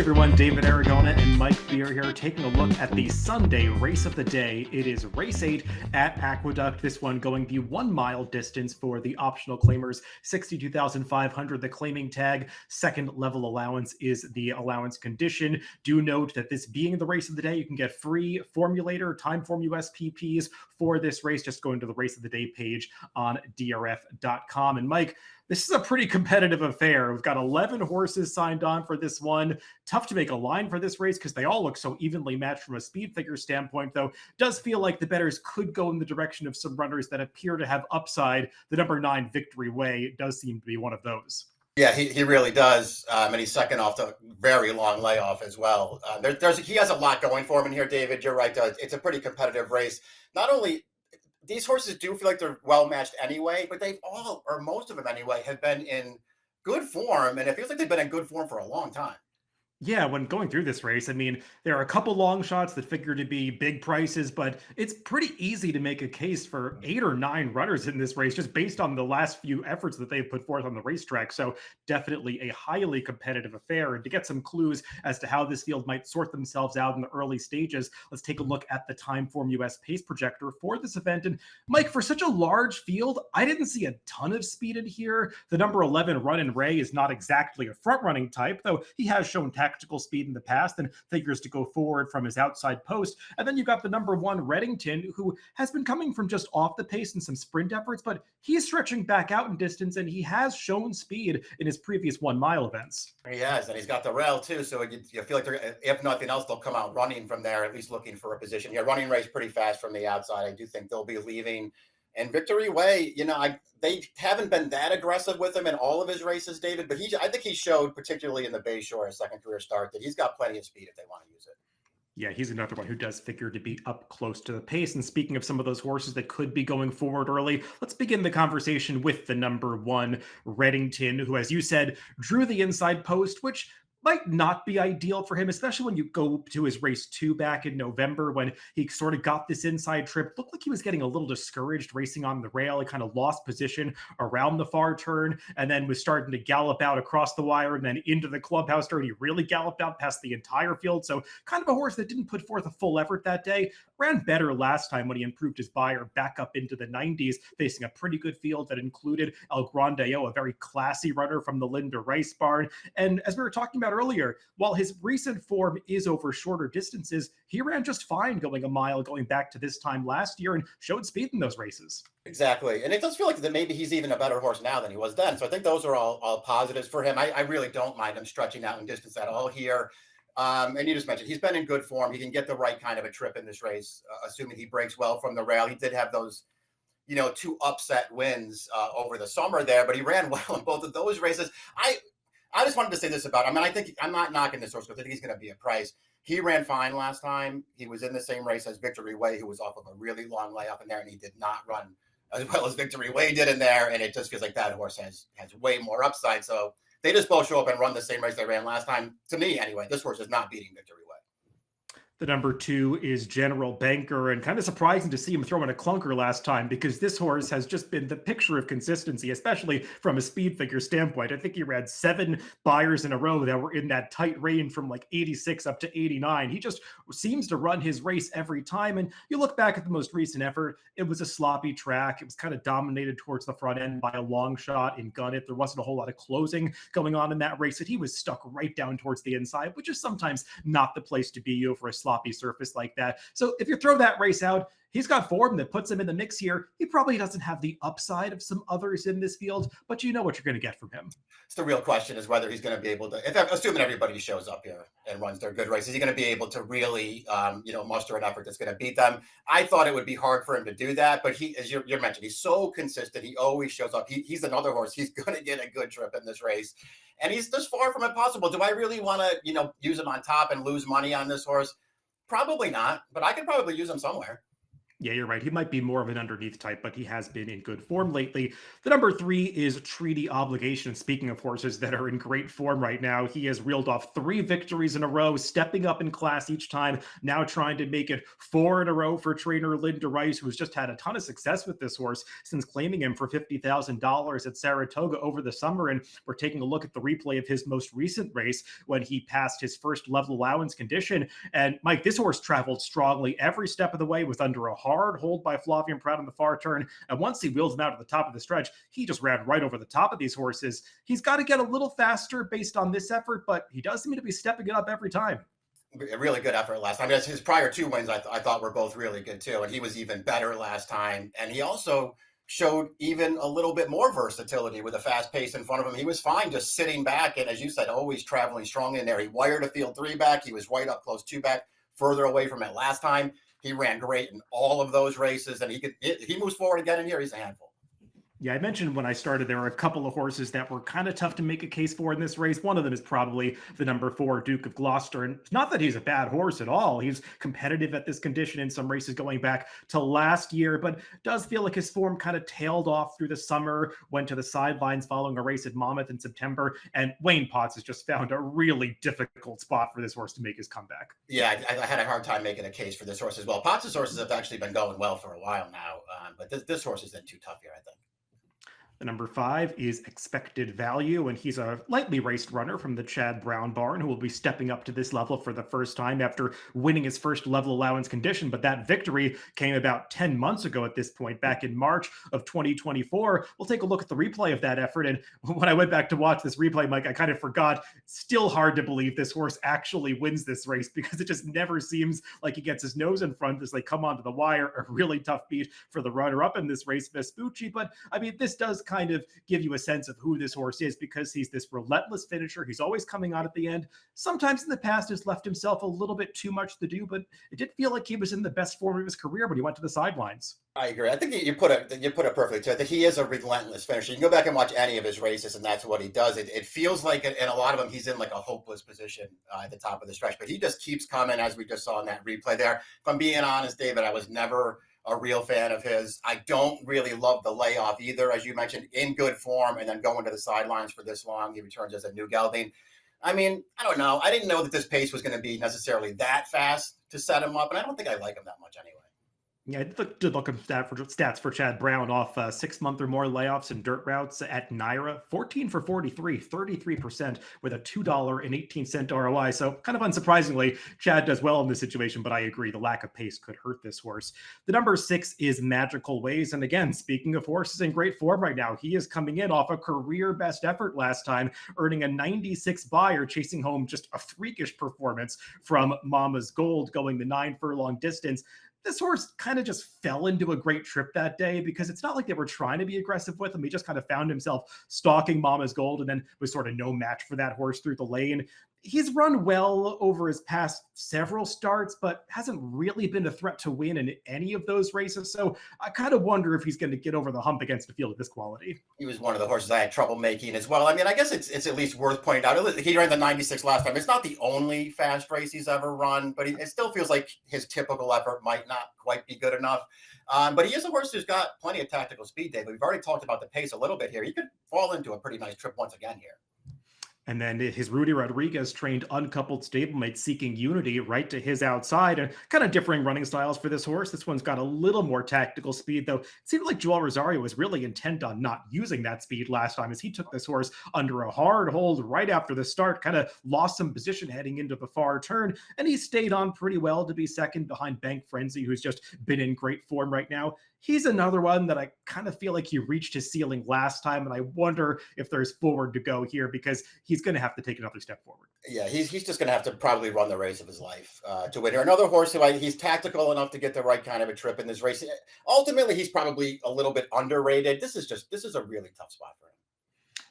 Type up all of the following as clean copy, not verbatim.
everyone, David Aragona and Mike Beer here, taking a look at the Sunday race of the day. It is race 8 at Aqueduct. This one going the 1 mile distance for the optional claimers, 62,500 the claiming tag. Second level allowance is the allowance condition. Do note that this being the race of the day, you can get free formulator Timeform USPPs for this race. Just going to the race of the day page on DRF.com. And Mike, this is a pretty competitive affair. We've got 11 horses signed on for this one. Tough to make a line for this race because they all look so evenly matched from a speed figure standpoint, though. Does feel like the bettors could go in the direction of some runners that appear to have upside. The number 9 Victory Way does seem to be one of those. Yeah, he really does, and he's second off the very long layoff as well. He has a lot going for him in here, David. You're right. It's a pretty competitive race. Not only these horses do feel like they're well matched anyway, but they've all, or most of them anyway, have been in good form, and it feels like they've been in good form for a long time. Yeah, when going through this race, I mean, there are a couple long shots that figure to be big prices, but it's pretty easy to make a case for 8 or 9 runners in this race just based on the last few efforts that they've put forth on the racetrack. So definitely a highly competitive affair. And to get some clues as to how this field might sort themselves out in the early stages, let's take a look at the Timeform US pace projector for this event. And Mike, for such a large field, I didn't see a ton of speed in here. The number 11 Run and Ray is not exactly a front-running type, though he has shown tactical speed in the past and figures to go forward from his outside post. And then you've got the number 1 Reddington, who has been coming from just off the pace in some sprint efforts, but he's stretching back out in distance and he has shown speed in his previous 1 mile events. He has, and he's got the rail too, so you feel like if nothing else, they'll come out running from there, at least looking for a position. Yeah, running race pretty fast from the outside. I do think they'll be leaving. And Victory Way, they haven't been that aggressive with him in all of his races, David, but I think he showed, particularly in the Bayshore, his second career start, that he's got plenty of speed if they want to use it. Yeah, he's another one who does figure to be up close to the pace. And speaking of some of those horses that could be going forward early, let's begin the conversation with the number 1 Reddington, who, as you said, drew the inside post, which might not be ideal for him, especially when you go to his race 2 back in November when he sort of got this inside trip. Looked like he was getting a little discouraged racing on the rail. He kind of lost position around the far turn and then was starting to gallop out across the wire and then into the clubhouse turn. He really galloped out past the entire field. So kind of a horse that didn't put forth a full effort that day. Ran better last time when he improved his buyer back up into the 90s, facing a pretty good field that included El Grandeo, a very classy runner from the Linda Rice barn. And as we were talking about earlier, while his recent form is over shorter distances, he ran just fine going a mile going back to this time last year and showed speed in those races. Exactly. And it does feel like that maybe he's even a better horse now than he was then. So I think those are all positives for him. I really don't mind him stretching out in distance at all here. And you just mentioned he's been in good form. He can get the right kind of a trip in this race, assuming he breaks well from the rail. He did have those 2 upset wins over the summer there, but he ran well in both of those races. I just wanted to say this about him. I think I'm not knocking this horse because I think he's going to be a price. He ran fine last time. He was in the same race as Victory Way, who was off of a really long layoff in there, and he did not run as well as Victory Way did in there. And it just feels like that horse has way more upside. So they just both show up and run the same race they ran last time. To me, anyway, this horse is not beating Victory Way. The number 2 is General Banker, and kind of surprising to see him throwing a clunker last time because this horse has just been the picture of consistency, especially from a speed figure standpoint. I think he ran 7 buyers in a row that were in that tight range from like 86 up to 89. He just seems to run his race every time. And you look back at the most recent effort, it was a sloppy track. It was kind of dominated towards the front end by a long shot in Gunnet. There wasn't a whole lot of closing going on in that race, and he was stuck right down towards the inside, which is sometimes not the place to be over a sloppy surface like that. So if you throw that race out, he's got form that puts him in the mix here. He probably doesn't have the upside of some others in this field, but you know what you're going to get from him. It's the real question is whether he's going to be able to, assuming everybody shows up here and runs their good races, is he going to be able to really, muster an effort that's going to beat them? I thought it would be hard for him to do that, but he, as you mentioned, he's so consistent. He always shows up. He's another horse. He's going to get a good trip in this race, and he's just far from impossible. Do I really want to, use him on top and lose money on this horse? Probably not, but I could probably use him somewhere. Yeah, you're right. He might be more of an underneath type, but he has been in good form lately. The number three is Treaty Obligation. Speaking of horses that are in great form right now, he has reeled off three victories in a row, stepping up in class each time, now trying to make it four in a row for trainer Linda Rice, who's just had a ton of success with this horse since claiming him for $50,000 at Saratoga over the summer. And we're taking a look at the replay of his most recent race when he passed his first level allowance condition. And Mike, this horse traveled strongly every step of the way, was under a hard hold by Flavien Prat on the far turn. And once he wheels him out at the top of the stretch, he just ran right over the top of these horses. He's got to get a little faster based on this effort, but he does seem to be stepping it up every time. A really good effort last time. His prior two wins, I thought were both really good too, and he was even better last time. And he also showed even a little bit more versatility with a fast pace in front of him. He was fine just sitting back, and as you said, always traveling strong in there. He wired a field three back. He was right up close two back, further away from it last time. He ran great in all of those races, and he moves forward again in here. He's a handful. Yeah, I mentioned when I started, there were a couple of horses that were kind of tough to make a case for in this race. One of them is probably the number four, Duke of Gloucester. And it's not that he's a bad horse at all. He's competitive at this condition in some races going back to last year, but does feel like his form kind of tailed off through the summer, went to the sidelines following a race at Monmouth in September. And Wayne Potts has just found a really difficult spot for this horse to make his comeback. Yeah, I had a hard time making a case for this horse as well. Potts' horses have actually been going well for a while now, but this horse isn't too tough here, I think. The number five is Expected Value, and he's a lightly raced runner from the Chad Brown barn who will be stepping up to this level for the first time after winning his first level allowance condition. But that victory came about 10 months ago at this point, back in March of 2024. We'll take a look at the replay of that effort. And when I went back to watch this replay, Mike, I kind of forgot. Still hard to believe this horse actually wins this race because it just never seems like he gets his nose in front as they come onto the wire. A really tough beat for the runner up in this race, Vespucci. But I mean, this does kind of give you a sense of who this horse is because he's this relentless finisher. He's always coming out at the end. Sometimes in the past has left himself a little bit too much to do, but it did feel like he was in the best form of his career when he went to the sidelines. I agree. I think you put it perfectly too. I think he is a relentless finisher. You can go back and watch any of his races, and that's what he does. It feels like, in a lot of them, he's in like a hopeless position at the top of the stretch, but he just keeps coming, as we just saw in that replay there. If I'm being honest, David, I was never a real fan of his. I don't really love the layoff either, as you mentioned, in good form, and then going to the sidelines for this long. He returns as a new gelding. I mean, I don't know. I didn't know that this pace was going to be necessarily that fast to set him up, and I don't think I like him that much anyway. Yeah, I did look at stats for Chad Brown off 6 month or more layoffs and dirt routes at Naira. 14 for 43, 33% with a $2.18 ROI. So kind of unsurprisingly, Chad does well in this situation, but I agree the lack of pace could hurt this horse. The number six is Magical Ways. And again, speaking of horses in great form right now, he is coming in off a career best effort last time, earning a 96 buyer, chasing home just a freakish performance from Mama's Gold, going the 9 furlong distance. This horse kind of just fell into a great trip that day because it's not like they were trying to be aggressive with him. He just kind of found himself stalking Mama's Gold and then was sort of no match for that horse through the lane. He's run well over his past several starts, but hasn't really been a threat to win in any of those races. So I kind of wonder if he's going to get over the hump against a field of this quality. He was one of the horses I had trouble making as well. I mean, I guess it's at least worth pointing out. He ran the 96 last time. It's not the only fast race he's ever run, but it still feels like his typical effort might not quite be good enough. But he is a horse who's got plenty of tactical speed, David. We've already talked about the pace a little bit here. He could fall into a pretty nice trip once again here. And then his Rudy Rodriguez trained uncoupled stablemate Seeking Unity right to his outside, and kind of differing running styles for this horse. This one's got a little more tactical speed, though it seemed like Joel Rosario was really intent on not using that speed last time as he took this horse under a hard hold right after the start, kind of lost some position heading into the far turn, and he stayed on pretty well to be second behind Bank Frenzy, who's just been in great form right now. He's another one that I kind of feel like he reached his ceiling last time, and I wonder if there's forward to go here because he's going to have to take another step forward. Yeah, he's just going to have to probably run the race of his life to win here. Another horse who he's tactical enough to get the right kind of a trip in this race. Ultimately, he's probably a little bit underrated. This is a really tough spot for him.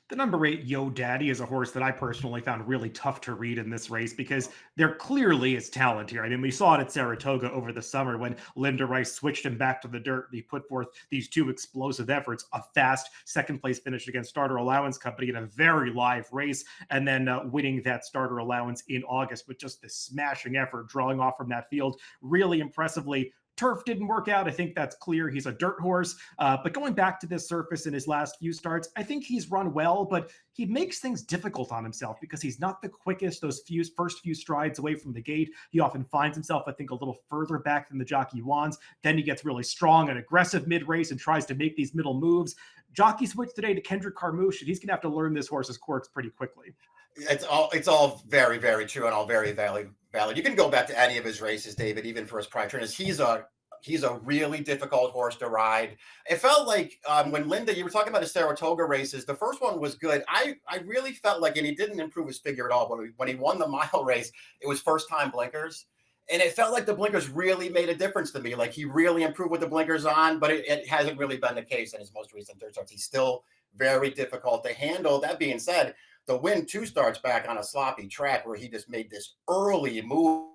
The number 8, Yo Daddy, is a horse that I personally found really tough to read in this race because there clearly is talent here. I mean, we saw it at Saratoga over the summer when Linda Rice switched him back to the dirt. He put forth these two explosive efforts, a fast second place finish against Starter Allowance Company in a very live race, and then winning that Starter Allowance in August with just this smashing effort, drawing off from that field really impressively. Turf didn't work out. I think that's clear. He's a dirt horse. But going back to this surface in his last few starts, I think he's run well, but he makes things difficult on himself because he's not the quickest those first few strides away from the gate. He often finds himself, I think, a little further back than the jockey wants. Then he gets really strong and aggressive mid-race and tries to make these middle moves. Jockey switched today to Kendrick Carmouche, and he's going to have to learn this horse's quirks pretty quickly. It's all very, very true and all very valid. You can go back to any of his races, David, even for his prime trainers. He's a really difficult horse to ride. It felt like when Linda, you were talking about his Saratoga races, the first one was good. I really felt like, and he didn't improve his figure at all, but when he won the mile race, it was first time blinkers. And it felt like the blinkers really made a difference to me. Like he really improved with the blinkers on, but it hasn't really been the case in his most recent third starts. He's still very difficult to handle. That being said, the win 2 starts back on a sloppy track where he just made this early move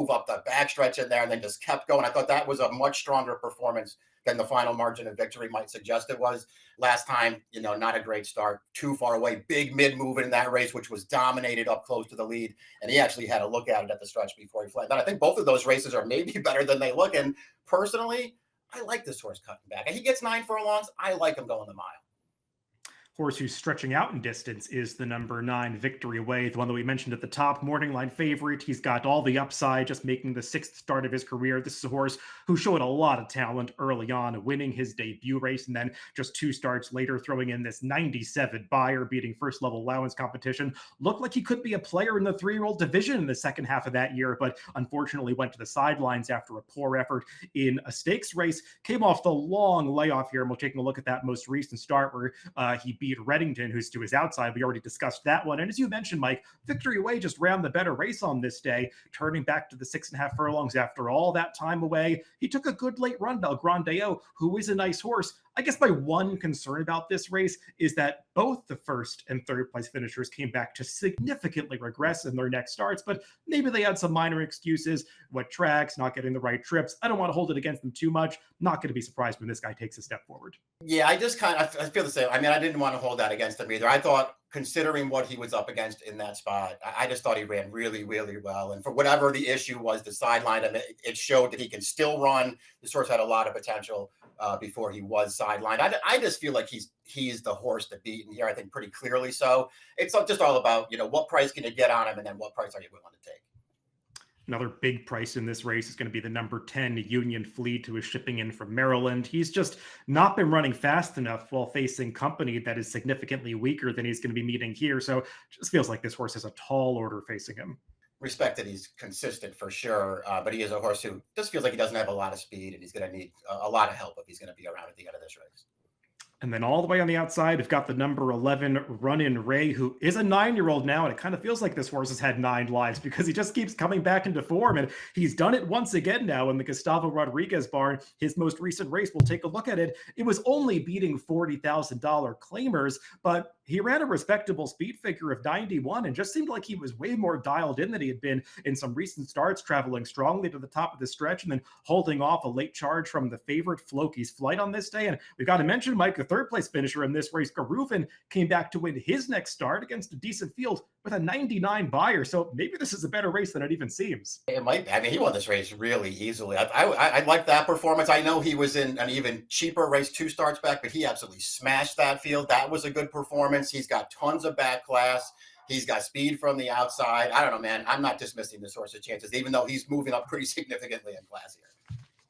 up the backstretch in there and then just kept going. I thought that was a much stronger performance than the final margin of victory might suggest it was. Last time, not a great start, too far away, big mid move in that race, which was dominated up close to the lead. And he actually had a look at it at the stretch before he fled. And I think both of those races are maybe better than they look. And personally, I like this horse cutting back. And he gets 9 furlongs. I like him going the mile. Horse who's stretching out in distance is the number 9 Victory Way, the one that we mentioned at the top, morning line favorite. He's got all the upside, just making the 6th start of his career. This is a horse who showed a lot of talent early on, winning his debut race, and then just 2 starts later throwing in this 97 Beyer, beating first level allowance competition. Looked like he could be a player in the 3-year-old division in the second half of that year, but unfortunately went to the sidelines after a poor effort in a stakes race. Came off the long layoff here, and we're taking a look at that most recent start where he beat Reddington, who's to his outside. We already discussed that one. And as you mentioned, Mike, Victory Way just ran the better race on this day, turning back to the 6.5 furlongs after all that time away. He took a good late run, Bel Grandeo, who is a nice horse. I guess my one concern about this race is that both the first and third place finishers came back to significantly regress in their next starts, but maybe they had some minor excuses, wet tracks, not getting the right trips. I don't want to hold it against them too much. Not going to be surprised when this guy takes a step forward. Yeah, I feel the same. I mean, I didn't want to hold that against him either. I thought, considering what he was up against in that spot, I just thought he ran really, really well. And for whatever the issue was, the sideline, it showed that he can still run. This horse had a lot of potential before he was sidelined. I just feel like he's the horse to beat in here. I think pretty clearly so. It's just all about, what price can you get on him and then what price are you willing to take? Another big price in this race is going to be the number 10 Union Fleet, who is shipping in from Maryland. He's just not been running fast enough while facing company that is significantly weaker than he's going to be meeting here. So it just feels like this horse has a tall order facing him. Respect that he's consistent for sure, but he is a horse who just feels like he doesn't have a lot of speed, and he's going to need a lot of help if he's going to be around at the end of this race. And then all the way on the outside, we've got the number 11 Run-In Ray, who is a 9-year-old now, and it kind of feels like this horse has had 9 lives because he just keeps coming back into form, and he's done it once again now in the Gustavo Rodriguez barn. His most recent race, we'll take a look at it. It was only beating $40,000 claimers, but he ran a respectable speed figure of 91 and just seemed like he was way more dialed in than he had been in some recent starts, traveling strongly to the top of the stretch and then holding off a late charge from the favorite Floki's Flight on this day. And we've got to mention, Mike, the third place finisher in this race, Garufin, came back to win his next start against a decent field with a 99 Beyer. So maybe this is a better race than it even seems. It might be. I mean, he won this race really easily. I like that performance. I know he was in an even cheaper race 2 starts back, but he absolutely smashed that field. That was a good performance. He's got tons of back class. He's got speed from the outside. I don't know, man. I'm not dismissing this horse's chances, even though he's moving up pretty significantly in class here.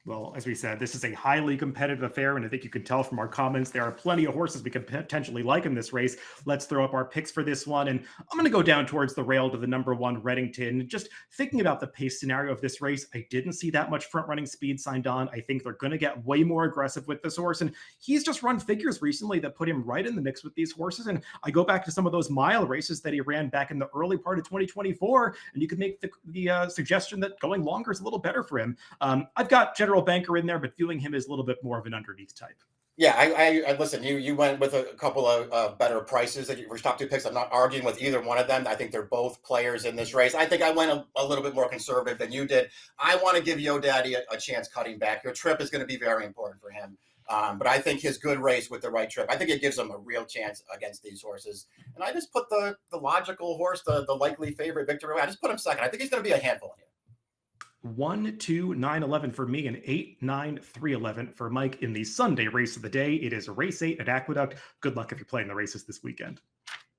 Well, as we said, this is a highly competitive affair, and I think you can tell from our comments there are plenty of horses we could potentially like in this race. Let's throw up our picks for this one, and I'm going to go down towards the rail to the number 1 Reddington. Just thinking about the pace scenario of this race, I didn't see that much front-running speed signed on. I think they're going to get way more aggressive with this horse, and he's just run figures recently that put him right in the mix with these horses, and I go back to some of those mile races that he ran back in the early part of 2024, and you could make the suggestion that going longer is a little better for him. I've got General Banker in there, but viewing him as a little bit more of an underneath type. Yeah, I listen. You went with a couple of better prices that you were top 2 picks. I'm not arguing with either one of them. I think they're both players in this race. I think I went a little bit more conservative than you did. I want to give Yo Daddy a chance cutting back. Your trip is going to be very important for him. But I think his good race with the right trip, I think it gives him a real chance against these horses. And I just put the logical horse, the likely favorite, Victory Way. I just put him second. I think he's going to be a handful here. 1, 2, 9, 11 for me, and 8, 9, 3, 11 for Mike in the Sunday race of the day. It is race 8 at Aqueduct. Good luck if you're playing the races this weekend.